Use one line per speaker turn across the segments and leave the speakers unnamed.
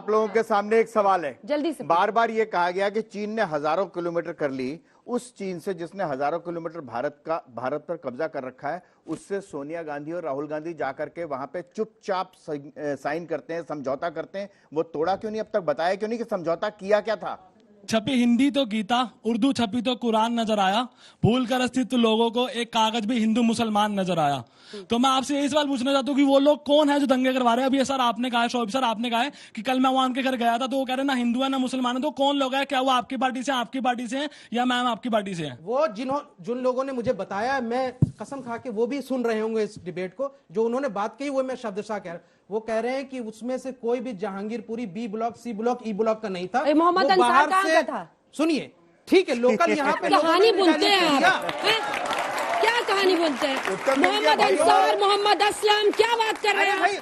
आप लोगों के सामने एक सवाल है,
जल्दी से।
बार बार ये कहा गया कि चीन ने हजारों किलोमीटर कर ली, उस चीन से जिसने हजारों किलोमीटर भारत पर कब्जा कर रखा है, उससे सोनिया गांधी और राहुल गांधी जाकर के वहां पे चुपचाप साइन करते हैं, समझौता करते हैं। वो तोड़ा क्यों नहीं, अब तक बताया क्यों नहीं कि समझौता किया क्या था?
छपी हिंदी तो गीता, उर्दू छपी तो कुरान नजर आया, भूल कर अस्तित्व लोगों को एक कागज भी हिंदू मुसलमान नजर आया। तो मैं आपसे यही सवाल पूछना चाहता हूँ कि वो लोग कौन है जो दंगे करवा रहे हैं? अभी सर आपने कहा है, शोएब सर आपने कहा है कि कल मैं वहां उनके घर गया था तो वो कह रहे हैं ना हिंदू है ना मुसलमान है। तो कौन लोग है? क्या वो आपकी पार्टी से, आपकी पार्टी से है, या मैम आपकी पार्टी से है?
वो जिन लोगों ने मुझे बताया, मैं कसम खा के वो भी सुन रहे होंगे इस डिबेट को, जो उन्होंने बात कही वो मैं शब्दशः कह रहा हूं। वो कह रहे हैं कि उसमें से कोई भी Jahangirpuri B block, C block, E block का नहीं था।
मोहम्मद अंसार कहां का था?
सुनिए, ठीक है, लोकल यहाँ पे
कहानी बोलते हैं आप, क्या कहानी बोलते हैं? मोहम्मद अंसार, मोहम्मद असलम, क्या बात कर रहे हैं?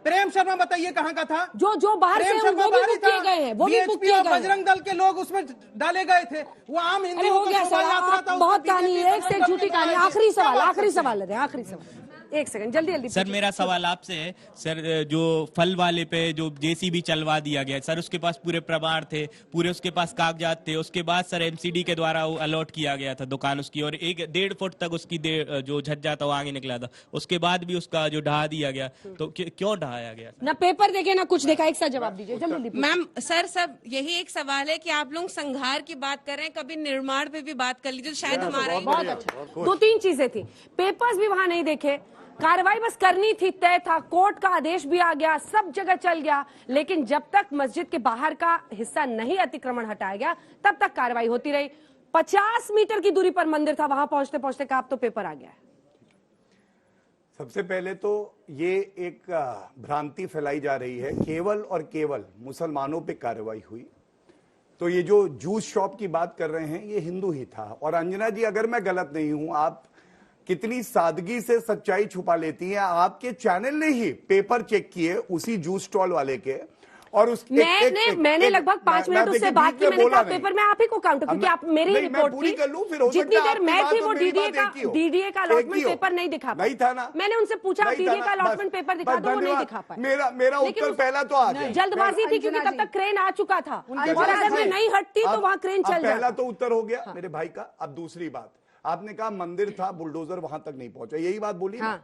प्रेम शर्मा बताइए कहाँ का था?
जो बाहर से वो भी बुक किए गए हैं, वो भी बुक किए गए।
बजरंग दल के लोग उसमें डाले गए थे। वो आम हिंदुओं
हो गया सर, बहुत कहानी, एक से झूठी कहानी। आखिरी सवाल आखिरी सवाल, एक सेकंड, जल्दी जल्दी।
सर मेरा सवाल आपसे है सर, जो फल वाले पे जो जेसीबी चलवा दिया गया सर, उसके पास पूरे प्रमाण थे, पूरे उसके पास कागजात थे। उसके बाद सर एमसीडी के द्वारा वो अलॉट किया गया था दुकान उसकी, और 1.5 फुट तक उसकी जो झज्जा था वो आगे निकला था। उसके बाद भी उसका जो ढहा दिया गया, तो क्यों ढहाया गया?
ना पेपर देखे ना कुछ देखा, एक साथ जवाब दीजिए जल्दी।
मैम सर सब यही एक सवाल है कि आप लोग संघार की बात कर रहे हैं, कभी निर्माण पे भी बात कर लीजिए, शायद हमारा।
बहुत अच्छा, 2-3 चीजें थी, पेपर्स भी वहां नहीं देखे, कार्रवाई बस करनी थी, तय था, कोर्ट का आदेश भी आ गया, सब जगह चल गया, लेकिन जब तक मस्जिद के बाहर का हिस्सा नहीं अतिक्रमण हटाया गया तब तक कार्रवाई होती रही। 50 मीटर की दूरी पर मंदिर था, वहां पहुंचते पहुंचते का अब तो पेपर आ गया है।
सबसे पहले तो ये एक भ्रांति फैलाई जा रही है, केवल और केवल मुसलमानों पे कार्रवाई हुई। तो ये जो जूस शॉप की बात कर रहे हैं ये हिंदू ही था। और अंजना जी, अगर मैं गलत नहीं हूं, आप कितनी सादगी से सच्चाई छुपा लेती हैं। आपके चैनल ने ही पेपर चेक किए उसी जूस स्टॉल वाले के, और उस
मैंने लगभग 5 मिनट उससे बात की। मैंने कहा पेपर में आप ही को काउंट, क्योंकि आप मेरी ही रिपोर्ट थी, जितनी देर मैं थी वो डीडीए का अलॉटमेंट पेपर नहीं दिखा पाया।
नहीं था ना,
मैंने उनसे पूछा डीडीए का अलॉटमेंट पेपर दिखा दो, वो नहीं दिखा पाया।
मेरा उत्तर पहला तो आ गया,
जल्दबाजी थी क्योंकि तब तक क्रेन आ चुका था, और अगर मैं नहीं हटती तो वहाँ क्रेन चल जाता।
पहला तो उत्तर हो गया मेरे भाई का। अब दूसरी बात, आपने कहा मंदिर था, बुलडोजर वहां तक नहीं पहुंचा, यही बात बोली। हाँ।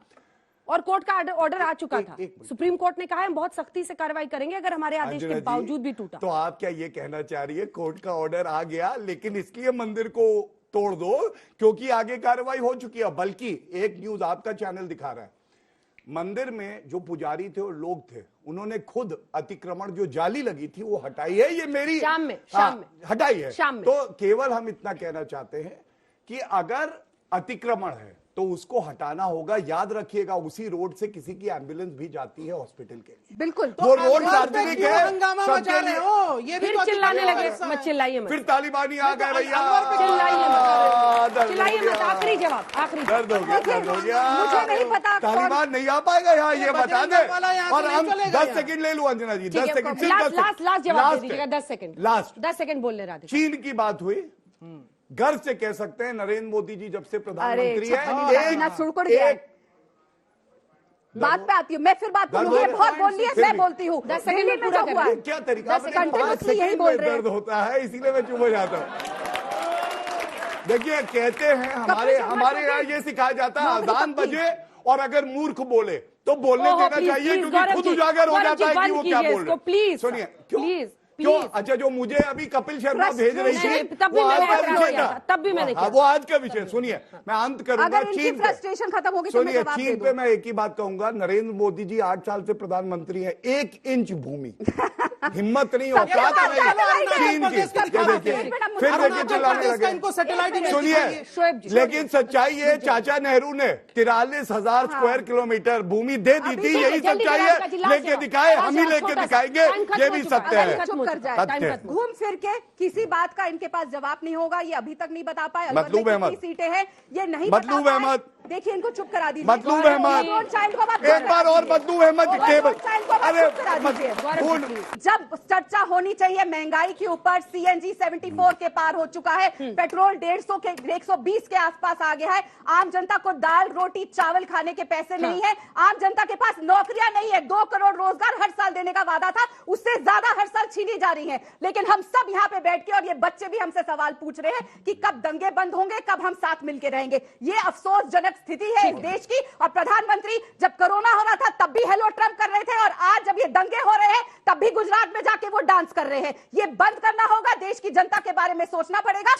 और कोर्ट का ऑर्डर आ चुका था। सुप्रीम कोर्ट ने कहा है हम बहुत सख्ती से कार्रवाई करेंगे अगर हमारे आदेश के बावजूद भी टूटा।
तो आप क्या ये कहना चाह रही है, कोर्ट का ऑर्डर आ गया लेकिन इसलिए मंदिर को तोड़ दो क्योंकि आगे कार्रवाई हो चुकी है? बल्कि एक न्यूज आपका चैनल दिखा रहा है, मंदिर में जो पुजारी थे और लोग थे, उन्होंने खुद अतिक्रमण जो जाली लगी थी वो हटाई है। ये मेरी
शाम में
हटाई है।
शाम में।
तो केवल हम इतना कहना चाहते हैं कि अगर अतिक्रमण है तो उसको हटाना होगा। याद रखिएगा, उसी रोड से किसी की एम्बुलेंस भी जाती है हॉस्पिटल के लिए।
बिल्कुल,
वो रोड सार्वजनिक है,
सबके लिए हो। ये भी
चिल्लाने लगे, मत चिल्लाइए मत।
फिर तालिबानी आ गए भैया,
चिल्लाइए मत। आखिरी जवाब, आखिरी
दर्द हो गया।
मुझे नहीं पता
तालिबान नहीं आ पाएगा यहाँ, ये बता दे। और हम 10 सेकंड ले लूं अंजना जी, 10 सेकंड,
लास्ट जवाब दे दीजिएगा। 10 सेकंड,
लास्ट
10 सेकंड बोलने राधे।
चीन की बात हुई, गर्व से कह सकते हैं नरेंद्र मोदी जी जब से प्रधानमंत्री है।
बात पे आती हूँ मैं, फिर बात करूंगी। बहुत बोल लिया, मैं बोलती हूँ।
10 सेकंड में पूरा हुआ।
क्या तरीका,
यही बोल रहे हैं।
दर्द होता है इसीलिए मैं चुप हो जाता हूँ। देखिए, कहते हैं हमारे यहाँ ये सिखाया जाता है, अजान बजे और अगर मूर्ख बोले तो बोलने देना चाहिए, क्योंकि खुद उजागर हो जाता है कि वो क्या बोल रहे हैं। सुनिए, क्यों? अच्छा, जो मुझे अभी कपिल शर्मा भेज रही थी वो आज का विषय था,
तब भी मैंने
वो आज का विषय। सुनिए, मैं अंत करूंगा चीन पे।
फ्रस्ट्रेशन खत्म होगी।
सुनिए, चीन पे मैं एक ही बात कहूंगा, नरेंद्र मोदी जी 8 साल से प्रधानमंत्री हैं, 1 इंच भूमि हिम्मत नहीं होता चीन की। फिर देखिए चिल्लाने लगे। सुनिए, लेकिन सच्चाई है, चाचा नेहरू ने 43,000 स्क्वायर किलोमीटर भूमि दे दी थी, यही सच्चाई है। लेके दिखाए, हम ही लेके दिखाएंगे, ये भी सत्य है।
कर जाए घूम फिर के किसी बात का इनके पास जवाब नहीं होगा। ये अभी तक नहीं बता पाए।
मतलूब अहमद
सीटें हैं ये नहीं,
मतलूब अहमद
देखिए इनको चुप करा दीजिए।
मतलूब अहमद, एक बार और मतलूब अहमद टेबल,
जब चर्चा होनी चाहिए महंगाई के ऊपर, सीएनजी 74 के पार हो चुका है, पेट्रोल 120 के आसपास आ गया है, आम जनता को दाल रोटी चावल खाने के पैसे नहीं है, आम जनता के पास नौकरियां नहीं है, 2 करोड़ रोजगार हर साल देने का वादा था, उससे ज्यादा हर साल छीनी जा रही है। लेकिन हम सब यहाँ पे बैठ के, और ये बच्चे भी हमसे सवाल पूछ रहे हैं कि कब दंगे बंद होंगे, कब हम साथ मिलकर रहेंगे। ये अफसोसजनक स्थिति है इस देश की। और प्रधानमंत्री जब कोरोना हो रहा था तब भी हेलो ट्रम्प कर रहे थे, और आज जब ये दंगे हो रहे हैं तब भी गुजरात में जाके वो डांस कर रहे हैं। ये बंद करना होगा, देश की जनता के बारे में सोचना पड़ेगा।